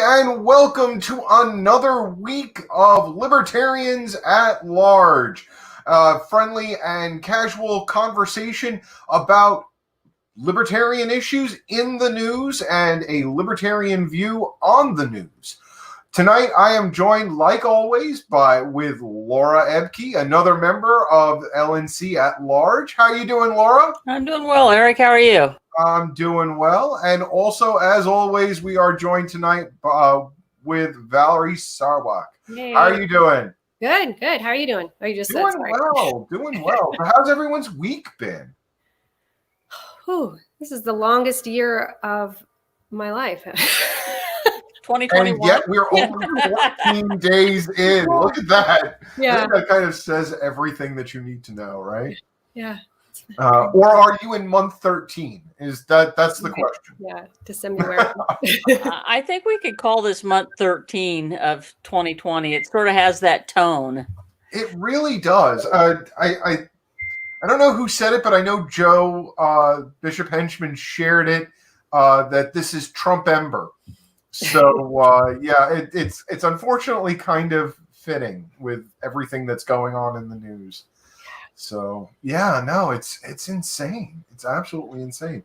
and welcome to another week of Libertarians at Large. Friendly and casual conversation about libertarian issues in the news and a libertarian view on the news. Tonight, I am joined, like always, with Laura Ebke, another member of LNC at Large. How are you doing, Laura? I'm doing well, Eric. How are you? I'm doing well. And also, as always, we are joined tonight with Valerie Sarwak. Hey. How are you doing? Good. How are you doing? Oh, you just doing said sorry. Doing well. How's everyone's week been? Whew, this is the longest year of my life. 2021. And yet we're only 14 days in. Look at that. Yeah. I think that kind of says everything that you need to know, right? Yeah. Or are you in month 13? That's the question. Yeah, December. I think we could call this month 13 of 2020. It sort of has that tone. It really does. I don't know who said it, but I know Joe Bishop Henchman shared it that this is Trump-ember. So it's unfortunately kind of fitting with everything that's going on in the news. So it's insane. It's absolutely insane.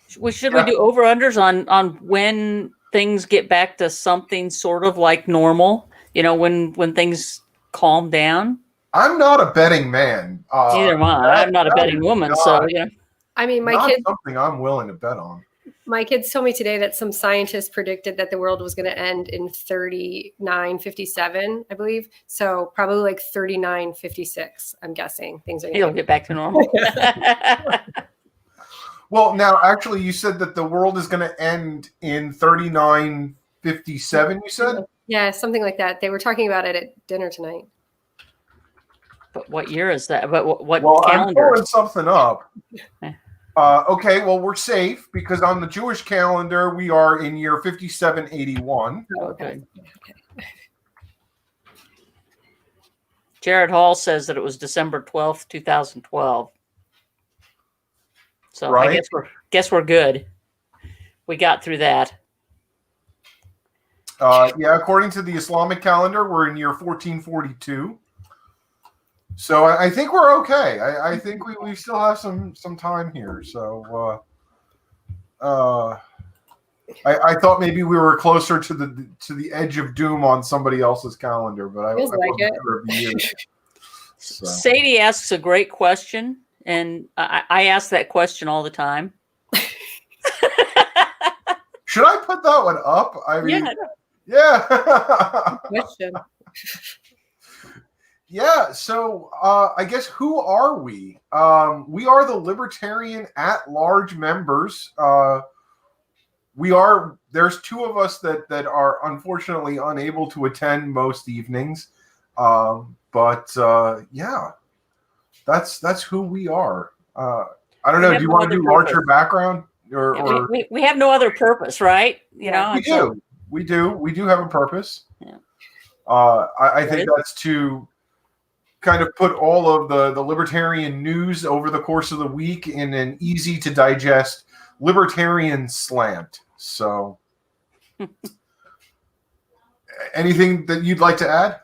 Should we do over-unders on when things get back to something sort of like normal? You know, when things calm down? I'm not a betting man. Neither am I. I'm not a betting woman, so yeah. I mean, something I'm willing to bet on. My kids told me today that some scientists predicted that the world was going to end in 3957, I believe. So probably like 3956, I'm guessing. Things are It'll get back to normal. Well, now, actually, you said that the world is going to end in 3957, you said? Yeah, something like that. They were talking about it at dinner tonight. But what year is that? But what I'm calendar? pulling something up. Okay, well, we're safe because on the Jewish calendar, we are in year 5781. Okay. Jared Hall says that it was December 12th, 2012. So right. I guess we're good. We got through that. According to the Islamic calendar, we're in year 1442. So I think we're okay. I think we still have some time here. So I thought maybe we were closer to the edge of doom on somebody else's calendar, but I wasn't sure of you. So. Sadie asks a great question, and I ask that question all the time. Should I put that one up? I mean, yeah. Question. Yeah, so I guess who are we? We are the Libertarian At-Large members. There's two of us that are unfortunately unable to attend most evenings. But that's who we are. I don't know. Do you want to do larger background? Or we have no other purpose, right? You know, we do have a purpose. Yeah. I think that's to kind of put all of the libertarian news over the course of the week in an easy to digest libertarian slant. So anything that you'd like to add?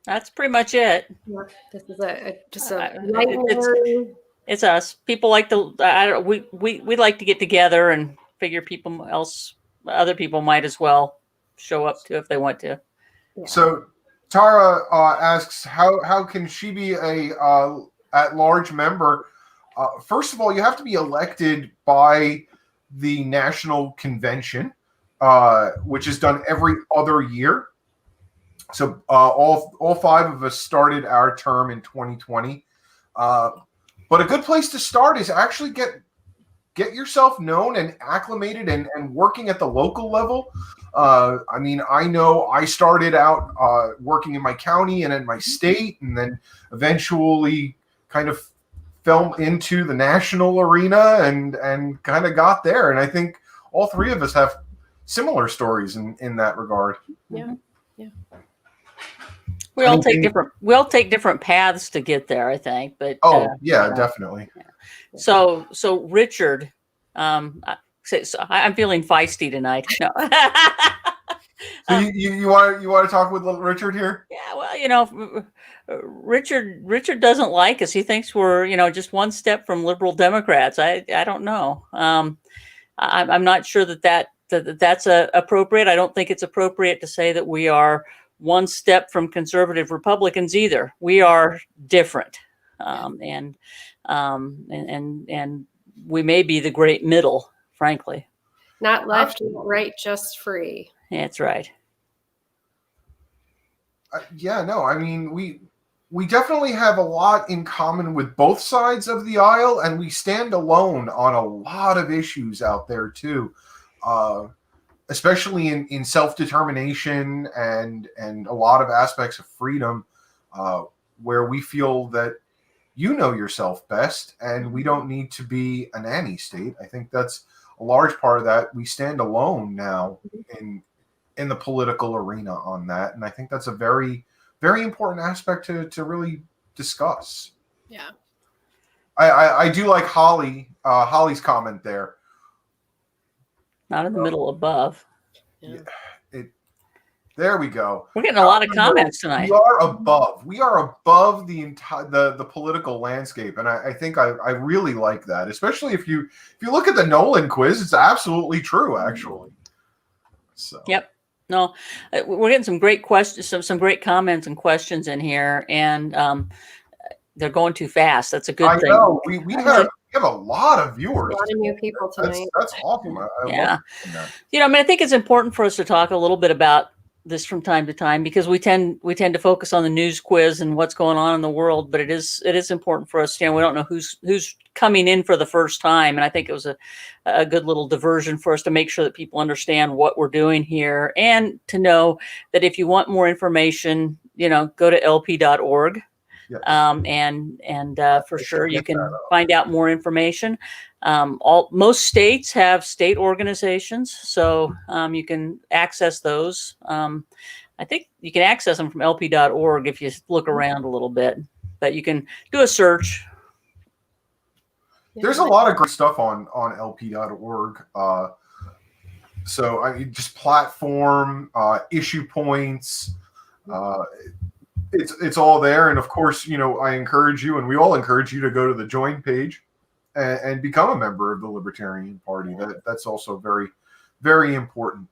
That's pretty much it. This is it's us. People like to we like to get together and figure other people might as well show up too if they want to. Yeah. So Tara asks, how can she be a at-large member? First of all, you have to be elected by the National Convention, which is done every other year. So all five of us started our term in 2020. But a good place to start is actually get yourself known and acclimated and working at the local level. I mean, I know I started out working in my county and in my state, and then eventually kind of fell into the national arena and kind of got there. And I think all three of us have similar stories in that regard. Yeah. We all take different paths to get there, I think. But definitely. So Richard, So I'm feeling feisty tonight. No. So you want to talk with Richard here? Yeah, well, Richard doesn't like us. He thinks we're, just one step from liberal Democrats. I don't know. I'm not sure that's appropriate. I don't think it's appropriate to say that we are one step from conservative Republicans either. We are different, and we may be the great middle, frankly. Not left, not right, just free. That's right. Yeah, no, I mean, we definitely have a lot in common with both sides of the aisle, and we stand alone on a lot of issues out there too, especially in self-determination and a lot of aspects of freedom, where we feel that you know yourself best, and we don't need to be a nanny state. I think that's a large part of that. We stand alone now in the political arena on that, and I think that's a very, very important aspect to really discuss. Yeah, I do like Holly's comment there. Not in the middle, above. yeah. There we go. We're getting a lot of comments tonight. We are above the entire the political landscape, and I think I really like that, especially if you look at the Nolan quiz. It's absolutely true, actually. So. Yep. No, we're getting some great questions, some great comments and questions in here, and they're going too fast. That's a good thing. I know. We have a lot of viewers. A lot of new people tonight. That's awesome. I Yeah. love that. I mean, I think it's important for us to talk a little bit about this from time to time, because we tend to focus on the news quiz and what's going on in the world, but it is important for us. We don't know who's coming in for the first time, and I think it was a good little diversion for us to make sure that people understand what we're doing here, and to know that if you want more information, go to lp.org. Yes. And for sure you can find out more information. Most states have state organizations, so you can access those. I think you can access them from lp.org if you look around a little bit, but you can do a search. There's a lot of great stuff on lp.org. So just platform, issue points, it's all there. And of course, I encourage you, and we all encourage you, to go to the join page and become a member of the Libertarian Party. That's also very, very important.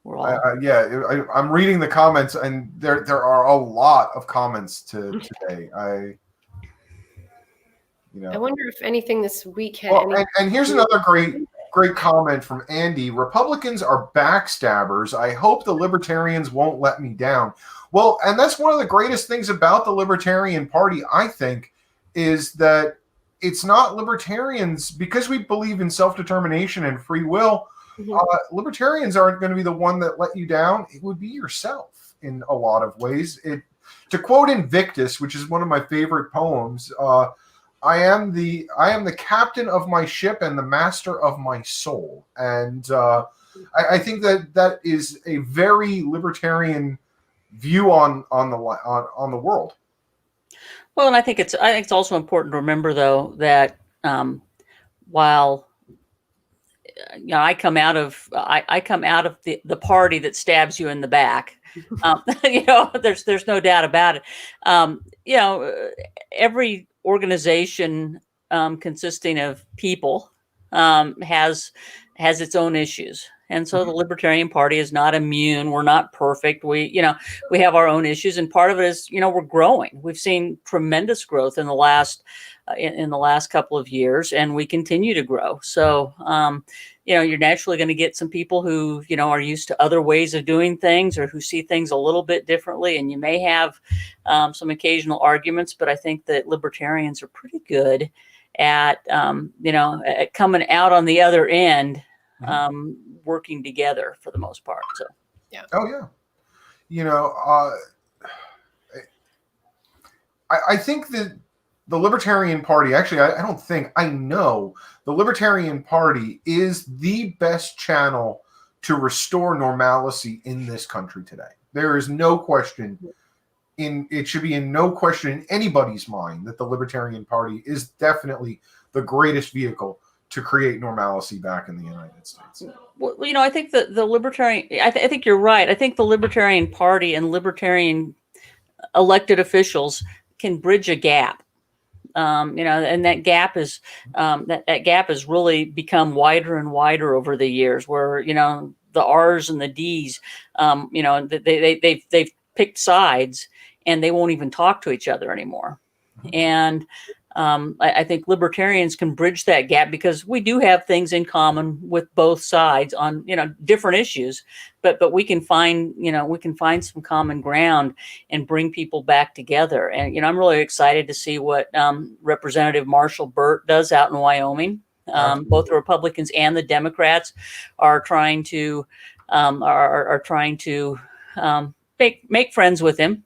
I'm reading the comments, and there are a lot of comments today. I wonder if anything this week had. And here's another great comment from Andy. Republicans are backstabbers. I hope the Libertarians won't let me down. Well, and that's one of the greatest things about the Libertarian Party, I think, is that it's not libertarians, because we believe in self-determination and free will. Libertarians aren't going to be the one that let you down. It would be yourself in a lot of ways. To quote Invictus, which is one of my favorite poems, I am the captain of my ship and the master of my soul. And I think that is a very libertarian view on the world. Well, and I think it's also important to remember, though, that while I come out of the party that stabs you in the back, there's no doubt about it. Every organization consisting of people has its own issues. And so the Libertarian Party is not immune. We're not perfect. We have our own issues, and part of it is, we're growing. We've seen tremendous growth in the last couple of years, and we continue to grow. So, you're naturally going to get some people who, are used to other ways of doing things, or who see things a little bit differently. And you may have some occasional arguments, but I think that libertarians are pretty good at, at coming out on the other end, working together for the most part. So, yeah. Oh yeah. I think that the Libertarian Party, actually, I know the Libertarian Party is the best channel to restore normalcy in this country today. There is no question it should be in no question in anybody's mind that the Libertarian Party is definitely the greatest vehicle to create normalcy back in the United States. Well, I think that the Libertarian, I think you're right. I think the Libertarian Party and Libertarian elected officials can bridge a gap. And that gap is that gap has really become wider and wider over the years, where the R's and the D's, they've picked sides and they won't even talk to each other anymore. And I think libertarians can bridge that gap because we do have things in common with both sides on different issues, but we can find some common ground and bring people back together. And I'm really excited to see what Representative Marshall Burt does out in Wyoming. Both the Republicans and the Democrats are trying to make friends with him.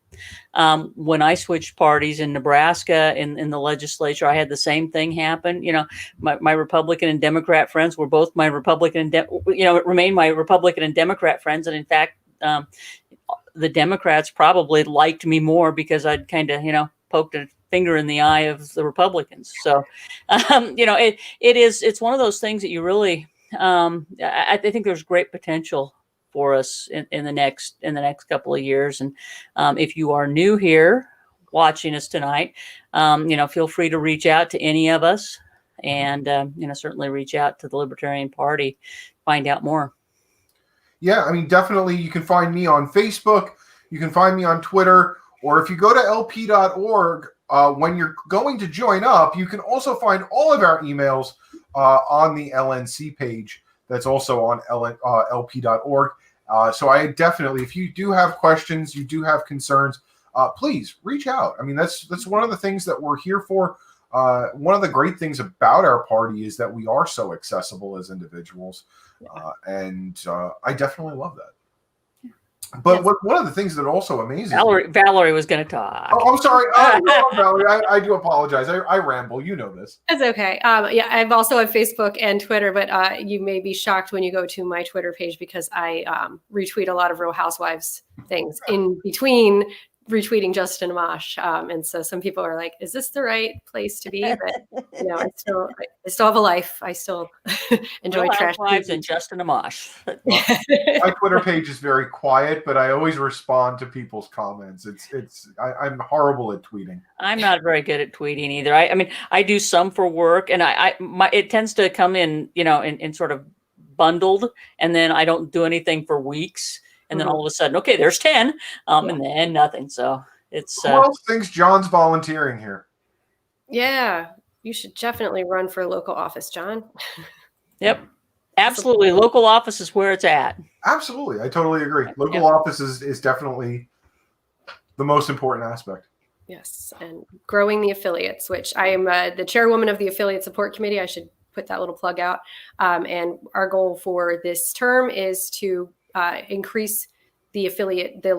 When I switched parties in Nebraska in the legislature, I had the same thing happen. My Republican and Democrat friends were both my Republican and remain my Republican and Democrat friends. And in fact, the Democrats probably liked me more because I'd kind of, poked a finger in the eye of the Republicans. So, it's one of those things that you really, I think there's great potential for us in the next couple of years. And if you are new here watching us tonight, feel free to reach out to any of us, and certainly reach out to the Libertarian Party, find out more. Yeah, I mean, definitely you can find me on Facebook, you can find me on Twitter, or if you go to lp.org, when you're going to join up, you can also find all of our emails on the LNC page. That's also on lp.org. So I definitely, if you do have questions, you do have concerns, please reach out. I mean, that's one of the things that we're here for. One of the great things about our party is that we are so accessible as individuals. And I definitely love that. But Yes. one of the things that also amazes Valerie was going to talk. Oh, I'm sorry. No, Valerie, I do apologize. I ramble. You know this. That's okay. Yeah, I'm also on Facebook and Twitter, but you may be shocked when you go to my Twitter page because I retweet a lot of Real Housewives things in between retweeting Justin Amash. And so some people are like, is this the right place to be? But I still have a life. I still enjoy Real trash. Housewives and Justin Amash. My Twitter page is very quiet, but I always respond to people's comments. I'm horrible at tweeting. I'm not very good at tweeting either. I mean, I do some for work, and it tends to come in, in sort of bundled, and then I don't do anything for weeks. And then all of a sudden, okay, there's 10, and then nothing. So it's. Who else thinks John's volunteering here? Yeah, you should definitely run for local office, John. Yep, absolutely. Local office is where it's at. Absolutely, I totally agree. Local office is definitely the most important aspect. Yes, and growing the affiliates, which I am the chairwoman of the Affiliate Support Committee. I should put that little plug out. And our goal for this term is to increase the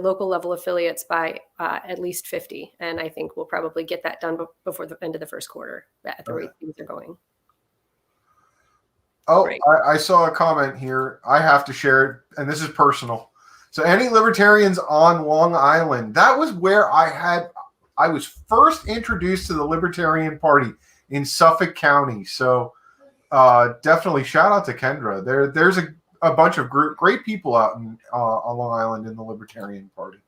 local level affiliates by at least 50. And I think we'll probably get that done before the end of the first quarter at the rate things are going. Oh, I saw a comment here. I have to share it, and this is personal. So any libertarians on Long Island, that was where I was first introduced to the Libertarian Party in Suffolk County. So definitely shout out to Kendra. There's a bunch of great people out on Long Island in the Libertarian Party.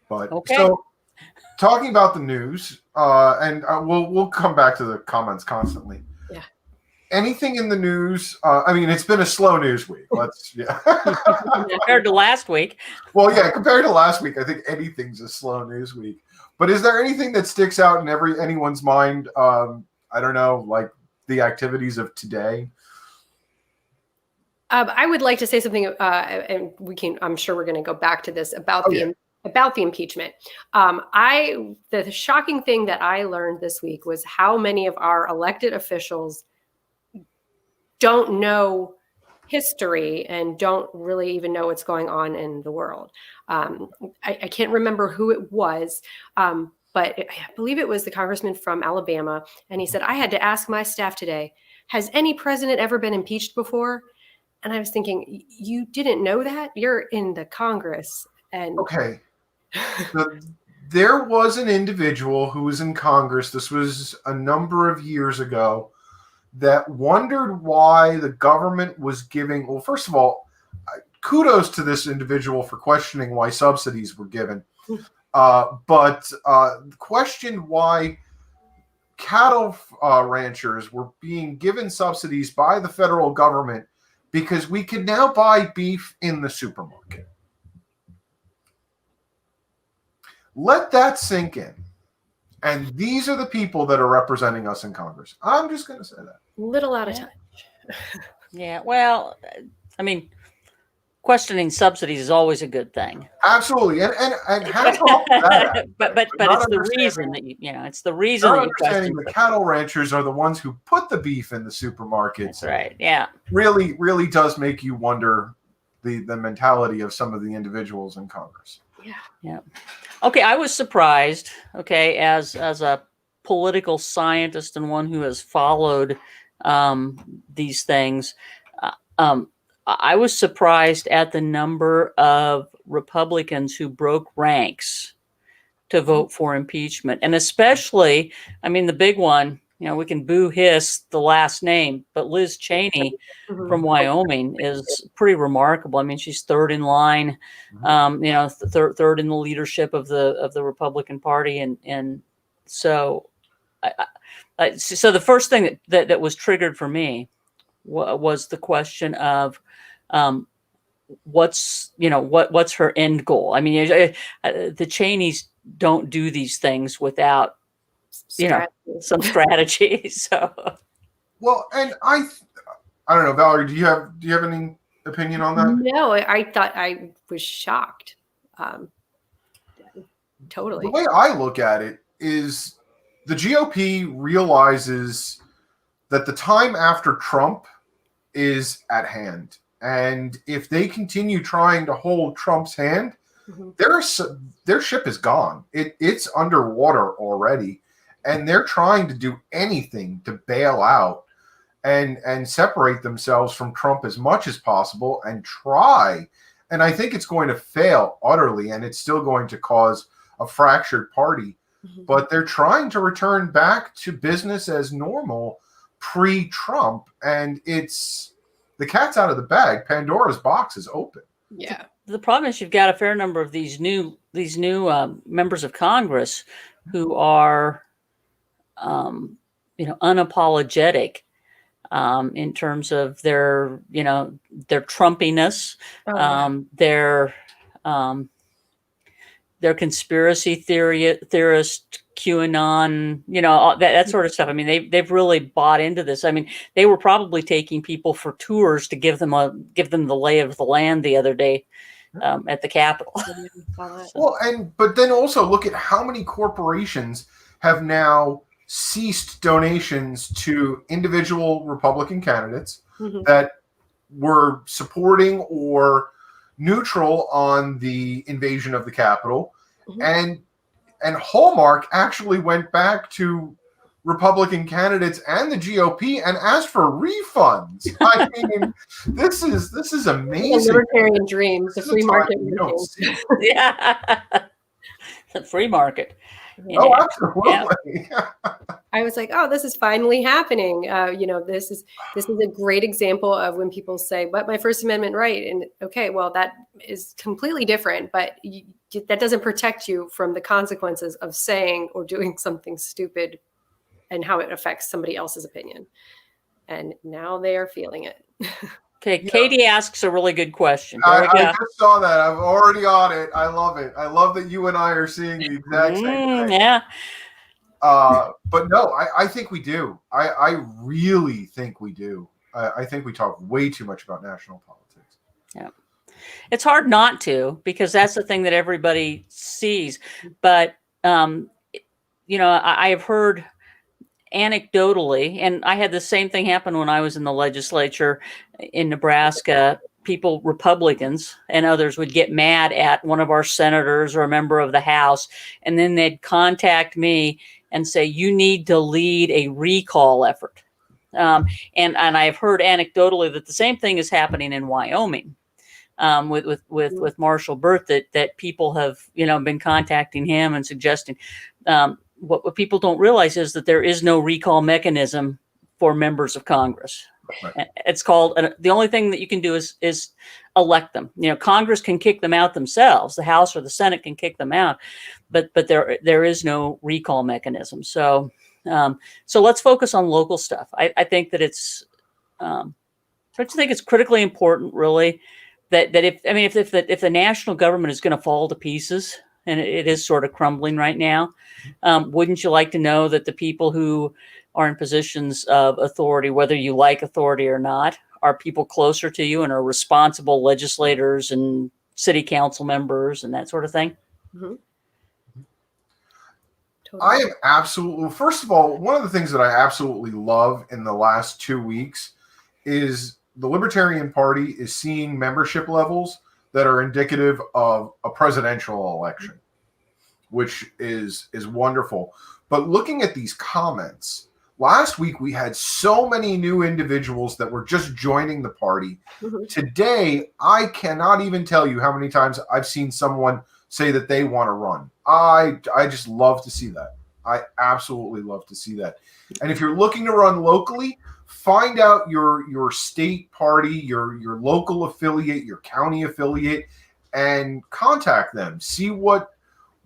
But so talking about the news, and we'll come back to the comments constantly. Yeah. Anything in the news? I mean, it's been a slow news week. Compared to last week. Well, yeah, compared to last week, I think anything's a slow news week. But is there anything that sticks out in anyone's mind? I don't know, like the activities of today. I would like to say something, and I'm sure we're going to go back to this about the impeachment. The shocking thing that I learned this week was how many of our elected officials don't know history and don't really even know what's going on in the world. I can't remember who it was, but I believe it was the congressman from Alabama. And he said, I had to ask my staff today, has any president ever been impeached before? And I was thinking, you didn't know that? You're in the Congress. And Okay. There was an individual who was in Congress, this was a number of years ago, that wondered why the government was giving, well, first of all, kudos to this individual for questioning why subsidies were given. But questioned why cattle ranchers were being given subsidies by the federal government because we could now buy beef in the supermarket. Let that sink in. And these are the people that are representing us in Congress. I'm just going to say that. Little out of touch. Yeah. Well, I mean, questioning subsidies is always a good thing. Absolutely. And hats off to that. but it's the reason that it's the reason that you question. The cattle ranchers are the ones who put the beef in the supermarkets. That's right. Yeah. Really does make you wonder the mentality of some of the individuals in Congress. Yeah. Okay, I was surprised. Okay, as a political scientist and one who has followed these things, I was surprised at the number of Republicans who broke ranks to vote for impeachment, and especially, I mean, the big one. We can boo hiss the last name, but Liz Cheney from Wyoming is pretty remarkable. I mean, she's third in line, third in the leadership of the Republican Party, and so, so the first thing that was triggered for me was the question of what's her end goal. I mean, the Cheneys don't do these things without some strategy. So, well, and I don't know, Valerie, do you have any opinion on that? No, I thought I was shocked. Totally. The way I look at it is the GOP realizes that the time after Trump is at hand. And if they continue trying to hold Trump's hand, their ship is gone. It's underwater already. And they're trying to do anything to bail out and separate themselves from Trump as much as possible and try. And I think it's going to fail utterly, and it's still going to cause a fractured party. But they're trying to return back to business as normal pre-Trump, and it's the cat's out of the bag. Pandora's box is open. Yeah. The problem is you've got a fair number of these new members of Congress who are unapologetic in terms of their Trumpiness, their conspiracy theorist, QAnon, that sort of stuff. I mean, they've really bought into this. I mean, they were probably taking people for tours to give them the lay of the land the other day at the Capitol. Well, but then also look at how many corporations have now ceased donations to individual Republican candidates that were supporting or neutral on the invasion of the Capitol. And Hallmark actually went back to Republican candidates and the GOP and asked for refunds. I mean, this is amazing. The libertarian dream, the free market. Yeah, the free market. Oh, absolutely. Yeah. I was like, oh, this is finally happening. This is a great example of when people say, but my First Amendment right. And okay, well, that is completely different, but that doesn't protect you from the consequences of saying or doing something stupid and how it affects somebody else's opinion. And now they are feeling it. Okay, Katie asks a really good question. I just saw that. I'm already on it. I love it. I love that you and I are seeing the exact same thing. Yeah. But no, I think we do. I really think we do. I think we talk way too much about national politics. Yeah. It's hard not to, because that's the thing that everybody sees. But, I have heard anecdotally, and I had the same thing happen when I was in the legislature in Nebraska. People, Republicans and others, would get mad at one of our senators or a member of the House, and then they'd contact me and say, you need to lead a recall effort. And I've heard anecdotally that the same thing is happening in Wyoming. With Marshall Burt, that people have been contacting him and suggesting. What people don't realize is that there is no recall mechanism for members of Congress. Right. It's called the only thing that you can do is elect them. Congress can kick them out themselves. The House or the Senate can kick them out, but there is no recall mechanism. So let's focus on local stuff. I think that it's critically important, really, that if the national government is going to fall to pieces, and it is sort of crumbling right now, wouldn't you like to know that the people who are in positions of authority, whether you like authority or not, are people closer to you and are responsible legislators and city council members and that sort of thing? Mm-hmm. I am absolutely, first of all, one of the things that I absolutely love in the last 2 weeks is the Libertarian Party is seeing membership levels that are indicative of a presidential election, which is wonderful. But looking at these comments, last week we had so many new individuals that were just joining the party. Mm-hmm. Today, I cannot even tell you how many times I've seen someone say that they want to run. I just love to see that. I absolutely love to see that. And if you're looking to run locally, find out your state party, your local affiliate, your county affiliate, and contact them. See what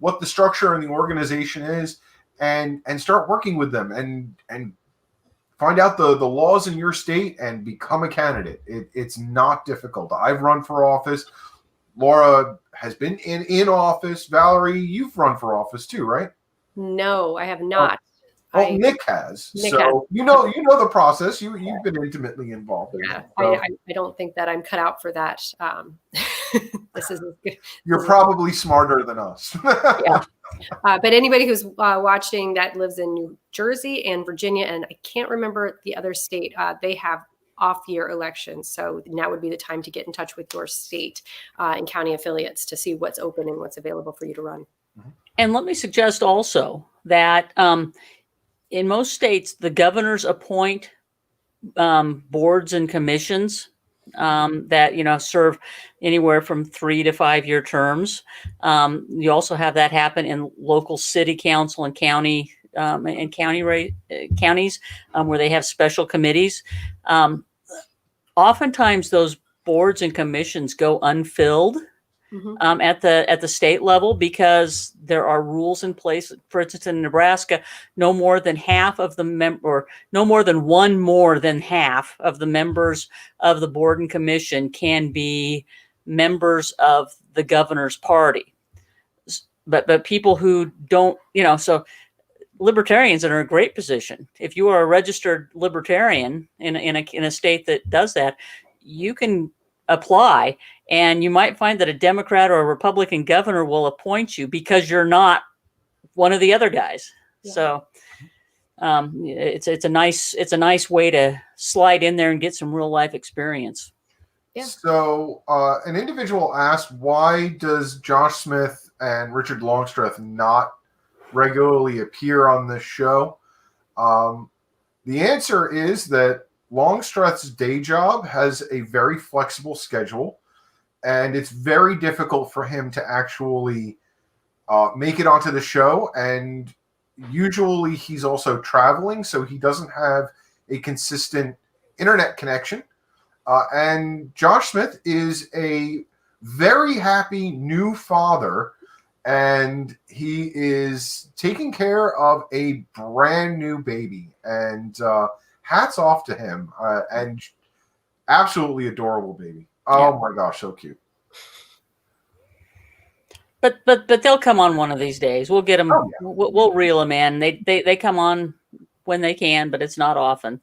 the structure and the organization is, and start working with them and find out the laws in your state and become a candidate. It's not difficult. I've run for office. Laura has been in office. Valerie, you've run for office too, right? No, I have not. Nick has. So you know the process. You've been intimately involved in that. So I don't think that I'm cut out for that. This is good. You're probably smarter than us. Yeah. But anybody who's watching that lives in New Jersey and Virginia, and I can't remember the other state, they have off-year elections. So now would be the time to get in touch with your state and county affiliates to see what's open and what's available for you to run. And let me suggest also that in most states, the governors appoint boards and commissions that serve anywhere from 3 to 5 year terms. You also have that happen in local city council and county and counties where they have special committees. Oftentimes, those boards and commissions go unfilled. Mm-hmm. At the state level, because there are rules in place. For instance, in Nebraska, no more than half of the no more than one more than half of the members of the board and commission can be members of the governor's party. But people who don't, so libertarians are in a great position. If you are a registered libertarian in a state that does that, you can apply, and you might find that a Democrat or a Republican governor will appoint you because you're not one of the other guys. Yeah. So it's a nice way to slide in there and get some real life experience. Yeah. So an individual asked, why does Josh Smith and Richard Longstreth not regularly appear on this show? The answer is that Longstreth's day job has a very flexible schedule, and it's very difficult for him to actually make it onto the show. And usually he's also traveling, so he doesn't have a consistent internet connection. And Josh Smith is a very happy new father, and he is taking care of a brand new baby. And hats off to him, and absolutely adorable baby. Oh my gosh, so cute. But they'll come on one of these days. We'll get them. Oh, yeah. We'll reel them in. They come on when they can, but it's not often.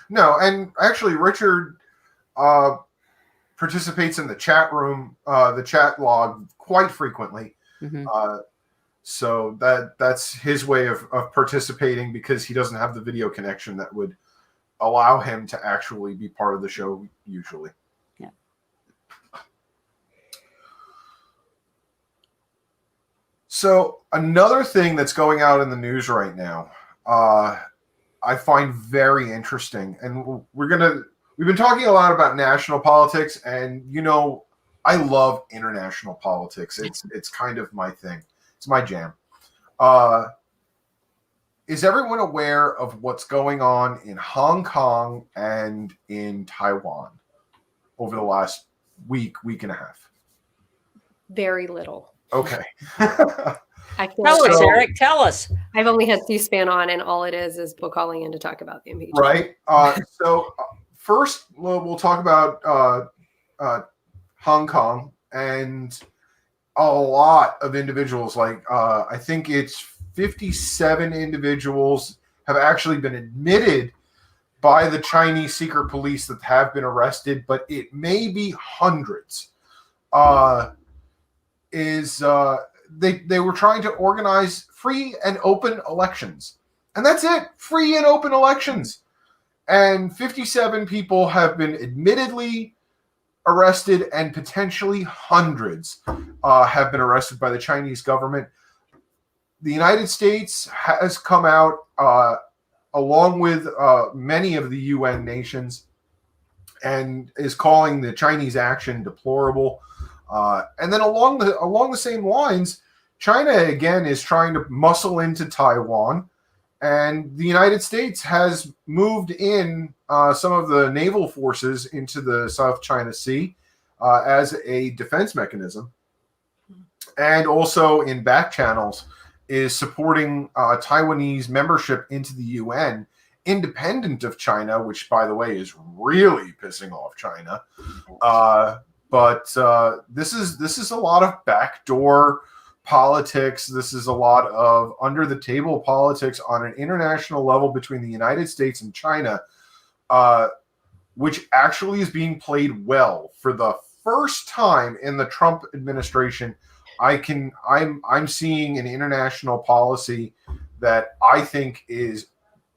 No, and actually, Richard participates in the chat room, the chat log, quite frequently. Mm-hmm. So that's his way of participating, because he doesn't have the video connection that would allow him to actually be part of the show usually. Yeah. So another thing that's going out in the news right now, I find very interesting. And we've been talking a lot about national politics, and I love international politics. It's kind of my thing. It's my jam. Is everyone aware of what's going on in Hong Kong and in Taiwan over the last week and a half? Very little. Okay. Tell us, Eric. Tell us. I've only had C-SPAN on, and all it is people calling in to talk about the impeachment. Right. So first, we'll talk about Hong Kong, and a lot of individuals, like I think it's 57 individuals have actually been admitted by the Chinese secret police that have been arrested, but it may be hundreds. They were trying to organize free and open elections. And that's it. Free and open elections. And 57 people have been admittedly arrested, and potentially hundreds have been arrested by the Chinese government. The United States has come out, along with many of the UN nations, and is calling the Chinese action deplorable. And then along the same lines, China again is trying to muscle into Taiwan, and the United States has moved in some of the naval forces into the South China Sea as a defense mechanism, and also in back channels is supporting Taiwanese membership into the UN, independent of China, which, by the way, is really pissing off China. But this is a lot of backdoor politics. This is a lot of under the table politics on an international level between the United States and China, which actually is being played well for the first time in the Trump administration. I'm seeing an international policy that I think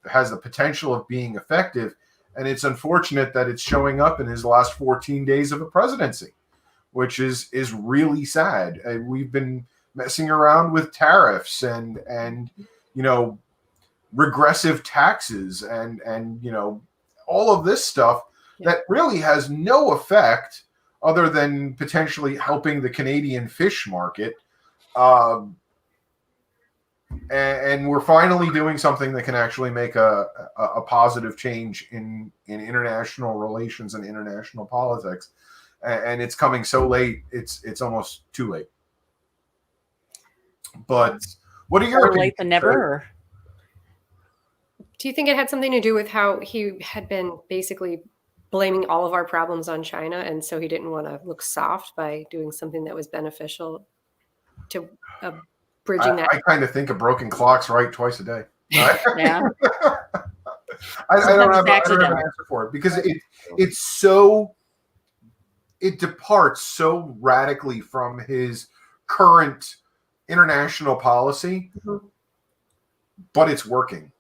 has the potential of being effective. And it's unfortunate that it's showing up in his last 14 days of a presidency, which is really sad. We've been messing around with tariffs and regressive taxes and all of this stuff that really has no effect other than potentially helping the Canadian fish market. And we're finally doing something that can actually make a positive change in international relations and international politics. And it's coming so late, it's almost too late. But what are your Better late than never? Do you think it had something to do with how he had been basically blaming all of our problems on China, and so he didn't want to look soft by doing something that was beneficial to bridging that? I kind of think a broken clock's right twice a day. Yeah. I don't have an answer for it, because it departs so radically from his current international policy, but it's working.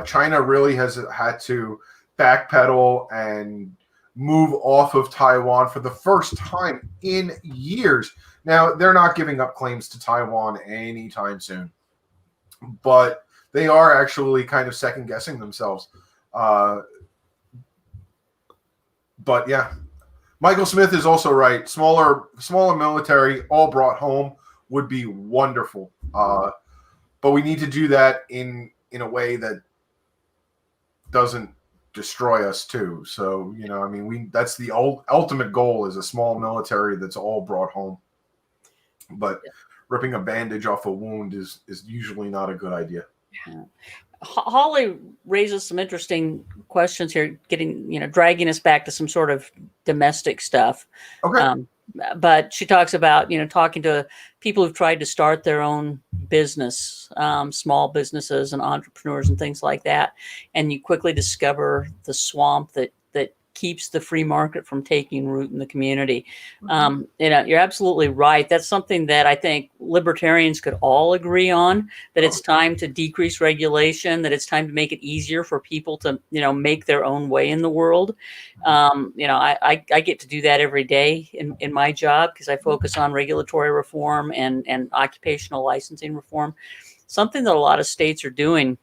China really has had to backpedal and move off of Taiwan for the first time in years. Now, they're not giving up claims to Taiwan anytime soon, but they are actually kind of second guessing themselves. But yeah, Michael Smith is also right. Smaller military all brought home would be wonderful. But we need to do that in a way that doesn't destroy us too. So, that's the ultimate goal, is a small military that's all brought home. But ripping a bandage off a wound is usually not a good idea. Yeah. Holly raises some interesting questions here, dragging us back to some sort of domestic stuff. Okay. But she talks about, talking to people who've tried to start their own business, small businesses and entrepreneurs and things like that. And you quickly discover the swamp that keeps the free market from taking root in the community. You're absolutely right. That's something that I think libertarians could all agree on, that it's time to decrease regulation, that it's time to make it easier for people to, make their own way in the world. I get to do that every day in my job, because I focus on regulatory reform and occupational licensing reform, something that a lot of states are doing.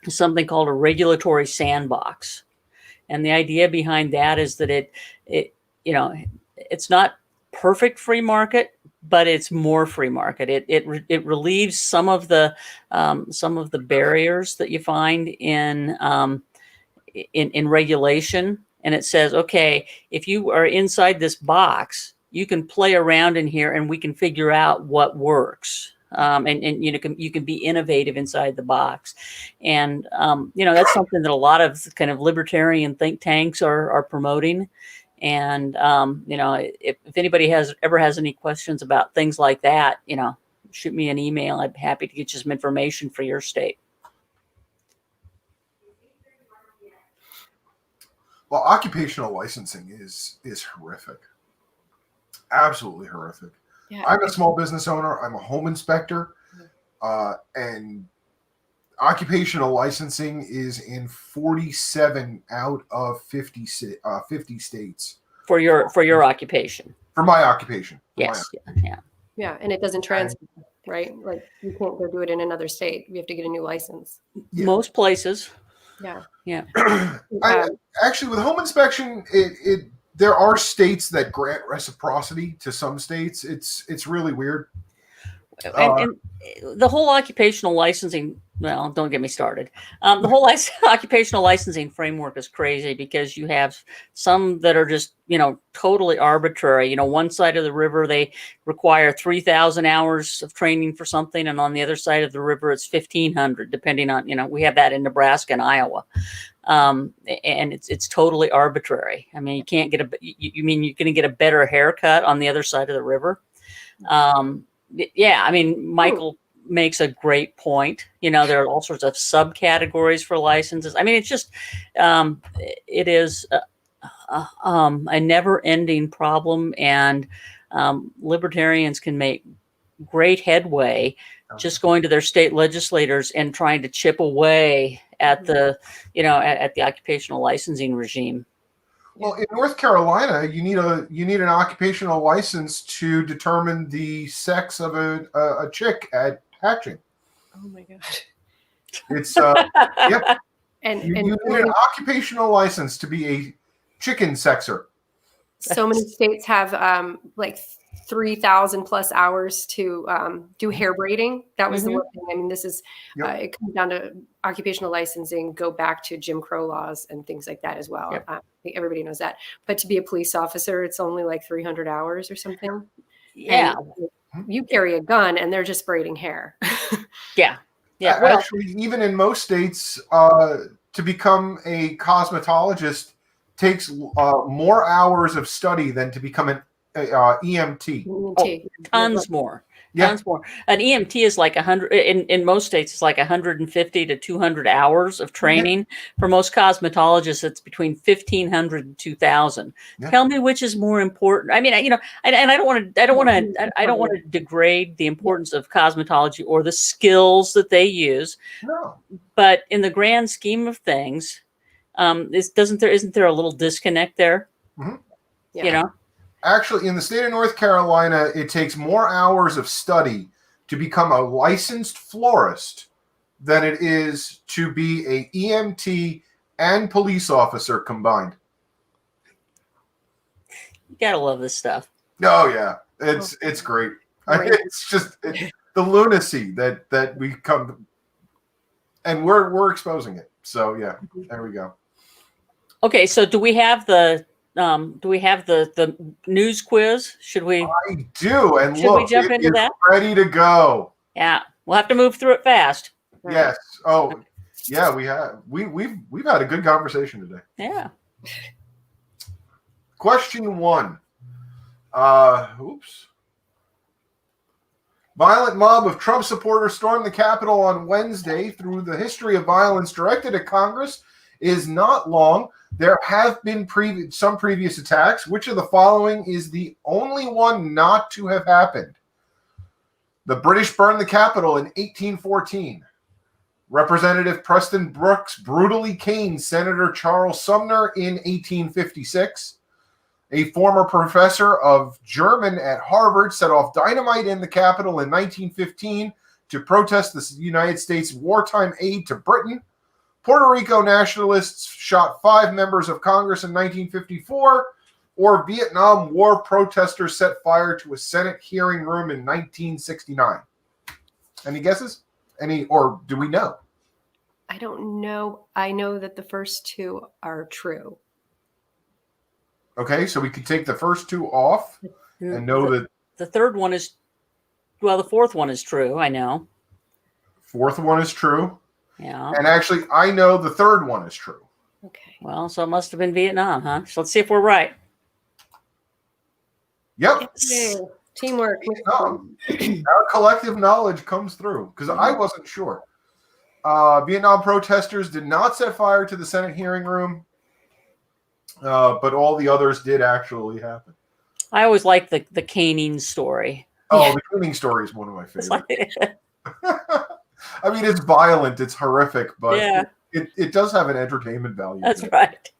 something called a regulatory sandbox. And the idea behind that is that it it's not perfect free market, but it's more free market. It relieves some of the barriers that you find in regulation. And it says, okay, if you are inside this box, you can play around in here and we can figure out what works. And you can be innovative inside the box. And, that's something that a lot of kind of libertarian think tanks are promoting. And, if anybody ever has any questions about things like that, shoot me an email. I'd be happy to get you some information for your state. Well, occupational licensing is horrific. Absolutely horrific. Yeah. I'm a small business owner. I'm a home inspector. And occupational licensing is in 47 out of 50 states. For your occupation. For my occupation. Yes. Yeah. And it doesn't transfer, right? Like you can't go do it in another state. You have to get a new license. Yeah. Most places. Yeah. Actually, with home inspection, there are states that grant reciprocity to some states. It's really weird. And the whole occupational licensing, well, don't get me started. The whole occupational licensing framework is crazy because you have some that are just, totally arbitrary. One side of the river, they require 3,000 hours of training for something. And on the other side of the river, it's 1,500, depending on, we have that in Nebraska and Iowa. And it's totally arbitrary. I mean, you can't get you mean you're going to get a better haircut on the other side of the river? Yeah, I mean, Michael makes a great point. There are all sorts of subcategories for licenses. I mean, it's just, it is a never-ending problem, and libertarians can make great headway just going to their state legislators and trying to chip away at the, at the occupational licensing regime. Well, in North Carolina, you need an occupational license to determine the sex of a chick at hatching. Oh my god! It's yep. And you need an occupational license to be a chicken sexer. So many states have like 3,000 plus hours to do hair braiding. That was the one thing. I mean, this is it comes down to occupational licensing, go back to Jim Crow laws and things like that as well. Yep. I think everybody knows that. But to be a police officer, it's only like 300 hours or something. Yeah. And you carry a gun and they're just braiding hair. Yeah. Yeah. Well, actually, even in most states, to become a cosmetologist takes more hours of study than to become an EMT. Oh, tons more. Tons more. An EMT is like 100 in most states. It's like 150 to 200 hours of training. For most cosmetologists, it's between 1,500 and 2,000. Tell me which is more important. I mean, I don't want to degrade the importance of cosmetology or the skills that they use. No. But in the grand scheme of things, isn't there a little disconnect there? Mm-hmm. Actually, in the state of North Carolina, it takes more hours of study to become a licensed florist than it is to be a EMT and police officer combined. You gotta love this stuff. Oh yeah, it's great. It's just the lunacy that we come, and we're exposing it. So yeah, there we go. Okay, so do we have the news quiz? Should we? I do, and should we jump into that? Ready to go. Yeah, we'll have to move through it fast. Yes. Oh, yeah. We've had a good conversation today. Yeah. Question 1. Violent mob of Trump supporters stormed the Capitol on Wednesday. Through the history of violence directed at Congress is not long. There have been some previous attacks. Which of the following is the only one not to have happened? The British burned the Capitol in 1814. Representative Preston Brooks brutally caned Senator Charles Sumner in 1856. A former professor of German at Harvard set off dynamite in the Capitol in 1915 to protest the United States' wartime aid to Britain. Puerto Rico nationalists shot 5 members of Congress in 1954, or Vietnam War protesters set fire to a Senate hearing room in 1969. Any guesses? Or do we know? I don't know. I know that the first 2 are true. Okay, so we could take the first 2 off and know that the third one is, well, the fourth one is true. I know. Fourth one is true. Yeah. And actually, I know the third one is true. Okay. Well, so it must have been Vietnam, huh? So let's see if we're right. Yep. Yay. Teamwork. Our collective knowledge comes through because I wasn't sure. Vietnam protesters did not set fire to the Senate hearing room, but all the others did actually happen. I always like the caning story. Oh, the caning story is one of my favorites. I mean, it's violent, it's horrific, but yeah, it does have an entertainment value. That's right.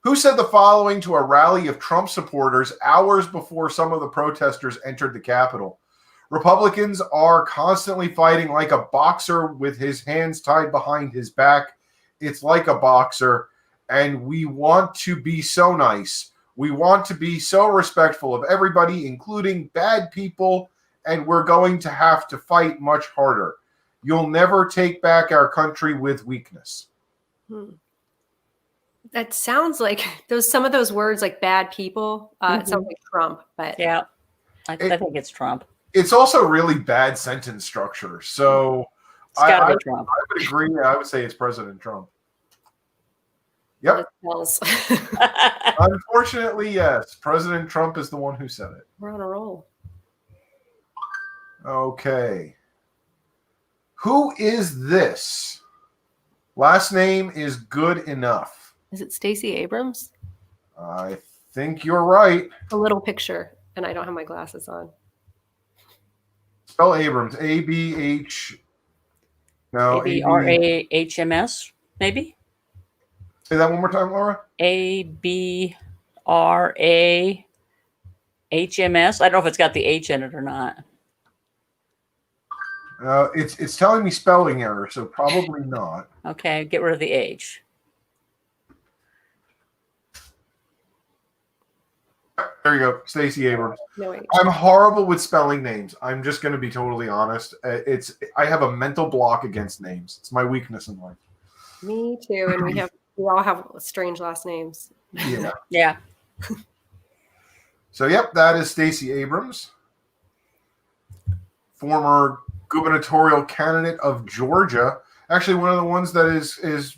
Who said the following to a rally of Trump supporters hours before some of the protesters entered the Capitol? Republicans are constantly fighting like a boxer with his hands tied behind his back. It's like a boxer, and we want to be so nice. We want to be so respectful of everybody, including bad people, and we're going to have to fight much harder. You'll never take back our country with weakness. That sounds like some of those words, like bad people. It sounds like Trump, but yeah, I think it's Trump. It's also really bad sentence structure. So It's gotta be Trump. I would agree. I would say it's President Trump. Yep. Unfortunately, yes. President Trump is the one who said it. We're on a roll. Okay. Who is this? Last name is good enough. Is it Stacey Abrams? I think you're right. A little picture, and I don't have my glasses on. Spell Abrams. A-B-H. No. A-B-R-A-H-M-S, maybe? Say that one more time, Laura. A-B-R-A-H-M-S. I don't know if it's got the H in it or not. It's telling me spelling error, so probably not. Okay, get rid of the H. There you go, Stacey Abrams. No H. I'm horrible with spelling names. I'm just going to be totally honest. I have a mental block against names. It's my weakness in life. Me too, and we all have strange last names. Yeah. Yeah. So, yep, that is Stacey Abrams, former gubernatorial candidate of Georgia. Actually, one of the ones that is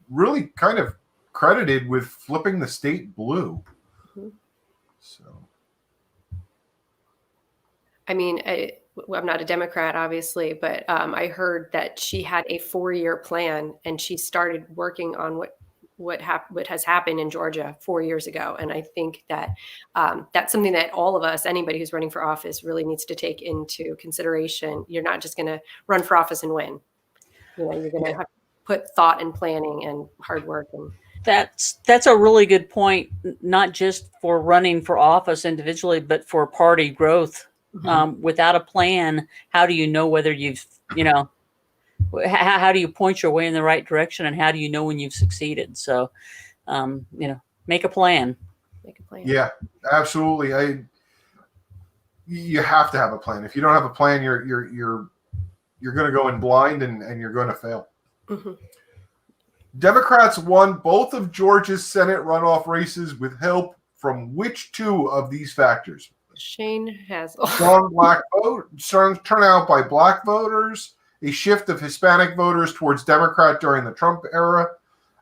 really kind of credited with flipping the state blue. Mm-hmm. So, I mean, I'm not a Democrat, obviously, but I heard that she had a 4-year plan, and she started working on what has happened in Georgia 4 years ago. And I think that that's something that all of us, anybody who's running for office, really needs to take into consideration. You're not just going to run for office and win. You're going to have to put thought and planning and hard work. And That's a really good point, not just for running for office individually, but for party growth. Mm-hmm. Without a plan, how do you know whether how do you point your way in the right direction, and how do you know when you've succeeded? So, make a plan. Make a plan. yeah, absolutely. You have to have a plan. If you don't have a plan, you're going to go in blind and you're going to fail. Mm-hmm. Democrats won both of Georgia's Senate runoff races with help from which 2 of these factors? Shane Hazel. Strong turnout by black voters, a shift of Hispanic voters towards Democrat during the Trump era,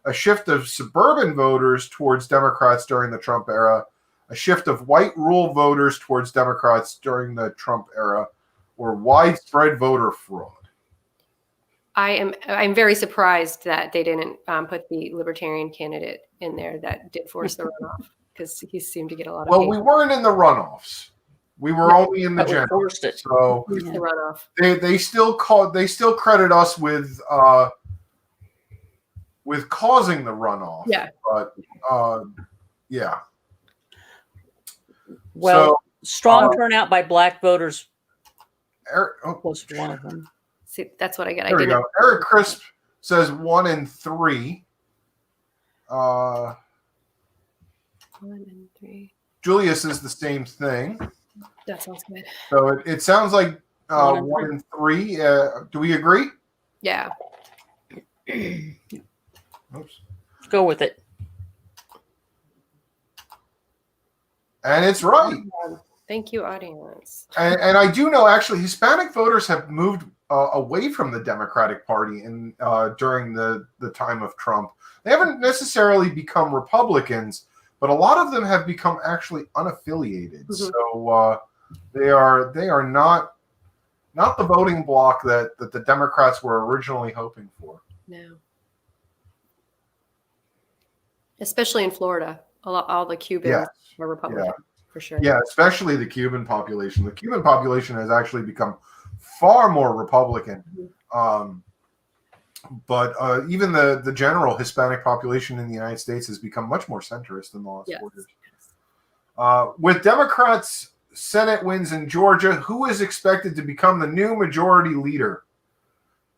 a shift of suburban voters towards Democrats during the Trump era, a shift of white rural voters towards Democrats during the Trump era, or widespread voter fraud. I'm very surprised that they didn't put the Libertarian candidate in there that did force the runoff, because he seemed to get a lot of Well, hate. we weren't in the runoffs. We were only in the But we general. forced it. So Forced the runoff. they still credit us with causing the runoff. Yeah. But yeah. Well, So, strong turnout by black voters Eric, was one of them. See, that's what I get. there we go. Eric Crisp says 1 and 3. 1 and 3. Julius is the same thing. That sounds good. So it sounds like 1 and 1 and 3. Do we agree? Yeah. Oops. Go with it. And it's right. Thank you, audience. And I do know, actually, Hispanic voters have moved away from the Democratic Party during the time of Trump. They haven't necessarily become Republicans, but a lot of them have become actually unaffiliated. Mm-hmm. So they are not the voting bloc that the Democrats were originally hoping for. No. Especially in Florida, all the Cubans are Republican, for sure. Yeah, especially the Cuban population. The Cuban population has actually become far more Republican. But even the general Hispanic population in the United States has become much more centrist in the last 4 years. With Democrats' Senate wins in Georgia, who is expected to become the new majority leader?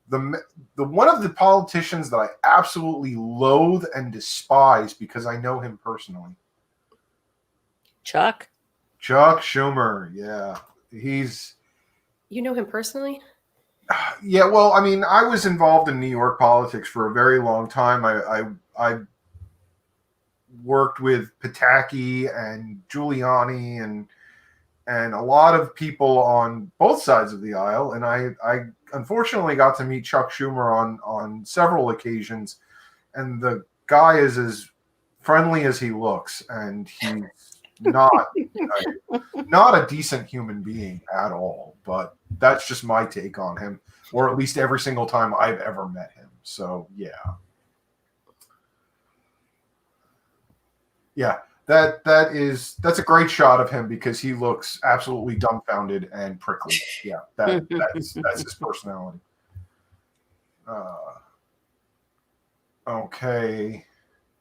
The one of the politicians that I absolutely loathe and despise because I know him personally. Chuck Schumer. Yeah, You know him personally? Yeah, well, I mean, I was involved in New York politics for a very long time. I worked with Pataki and Giuliani and a lot of people on both sides of the aisle, and I unfortunately got to meet Chuck Schumer on several occasions, and the guy is as friendly as he looks, and he's not a decent human being at all. But that's just my take on him, or at least every single time I've ever met him. So yeah, that's a great shot of him because he looks absolutely dumbfounded and prickly. Yeah, that's his personality. Okay,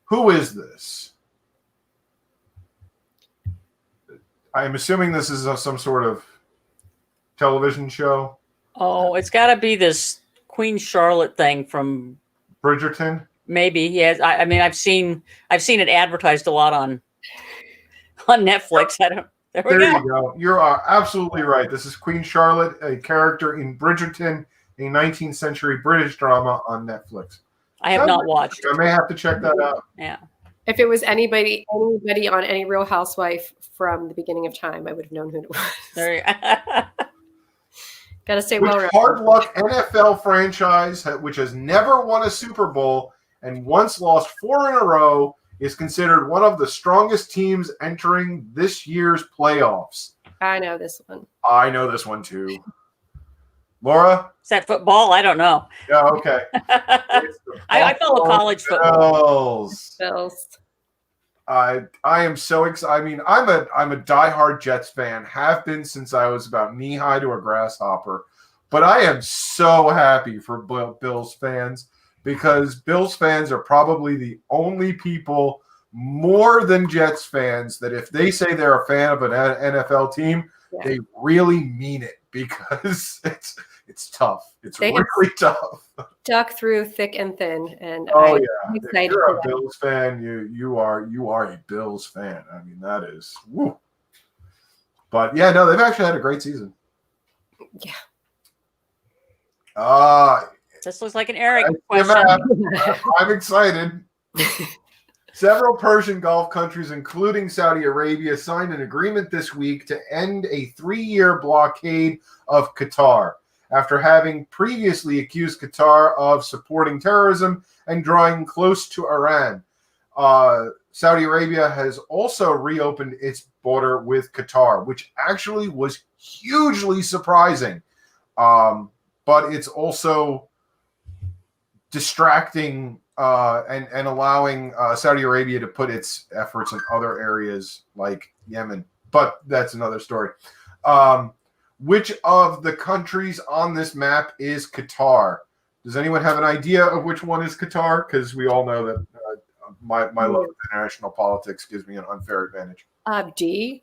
who is this? I'm assuming this is some sort of television show. Oh, it's got to be this Queen Charlotte thing from Bridgerton. Maybe, yes. I mean, I've seen it advertised a lot on Netflix. There you go. You are absolutely right. This is Queen Charlotte, a character in Bridgerton, a 19th century British drama on Netflix. I have not watched. I may have to check that out. Yeah. If it was anybody on any Real Housewife from the beginning of time, I would have known who it was. There you Gotta say, well, hard luck NFL franchise, which has never won a Super Bowl and once lost 4 in a row, is considered one of the strongest teams entering this year's playoffs. I know this one. I know this one too. Laura? Is that football? I don't know. Yeah, okay. I follow college football. Bills. I am so excited. I mean, I'm a diehard Jets fan, have been since I was about knee high to a grasshopper. But I am so happy for Bills fans because Bills fans are probably the only people more than Jets fans that if they say they're a fan of an NFL team, they really mean it because it's tough. It's really tough. Duck through thick and thin, and I'm excited. If you're a Bills fan, you are a Bills fan. I mean, that is woo. But yeah, no, they've actually had a great season. Yeah. This looks like an Eric question. I'm excited. Several Persian Gulf countries, including Saudi Arabia, signed an agreement this week to end a 3-year blockade of Qatar after having previously accused Qatar of supporting terrorism and drawing close to Iran. Saudi Arabia has also reopened its border with Qatar, which actually was hugely surprising. But it's also distracting and allowing Saudi Arabia to put its efforts in other areas like Yemen. But that's another story. Which of the countries on this map is Qatar? Does anyone have an idea of which one is Qatar? Because we all know that my love of international politics gives me an unfair advantage. D.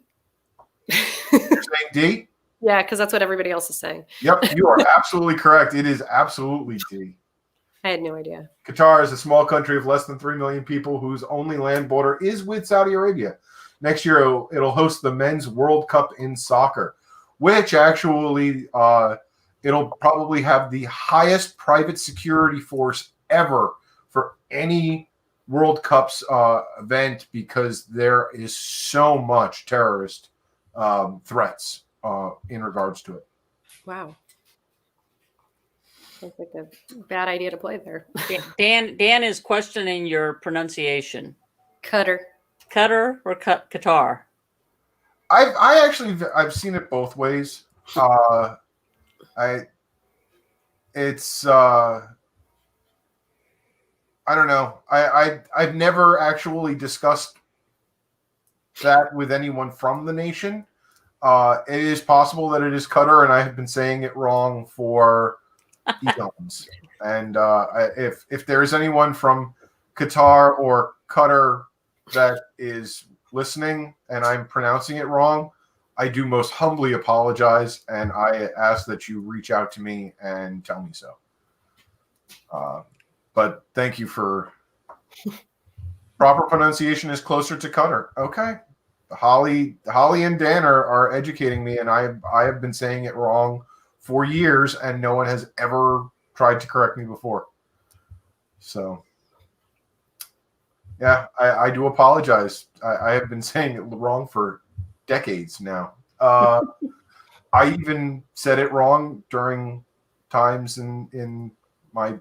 You're saying D? Yeah, because that's what everybody else is saying. Yep, you are absolutely correct. It is absolutely D. I had no idea. Qatar is a small country of less than 3 million people whose only land border is with Saudi Arabia. Next year, it'll host the Men's World Cup in soccer, which actually it'll probably have the highest private security force ever for any World Cup's event, because there is so much terrorist threats in regards to it. Wow. Sounds like a bad idea to play there. Dan is questioning your pronunciation. Qatar. Qatar or Qatar? I've seen it both ways. I don't know. I've never actually discussed that with anyone from the nation. It is possible that it is Qatar, and I have been saying it wrong for eons. And if there is anyone from Qatar or Qatar that is listening and I'm pronouncing it wrong, I do most humbly apologize, and I ask that you reach out to me and tell me so. But thank you for proper pronunciation is closer to Qatar. Okay. Holly and Dan are educating me, and I have been saying it wrong for years, and no one has ever tried to correct me before. So, yeah, I do apologize. I have been saying it wrong for decades now. I even said it wrong during times in my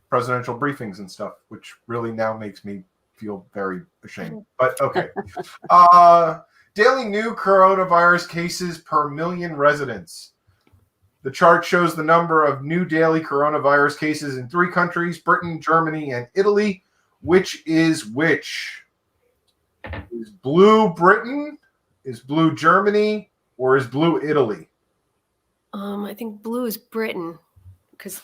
presidential briefings and stuff, which really now makes me feel very ashamed. But okay. Daily new coronavirus cases per million residents. The chart shows the number of new daily coronavirus cases in 3 countries, Britain, Germany, and Italy. Which is which? Is blue Britain? Is blue Germany? Or is blue Italy? I think blue is Britain, because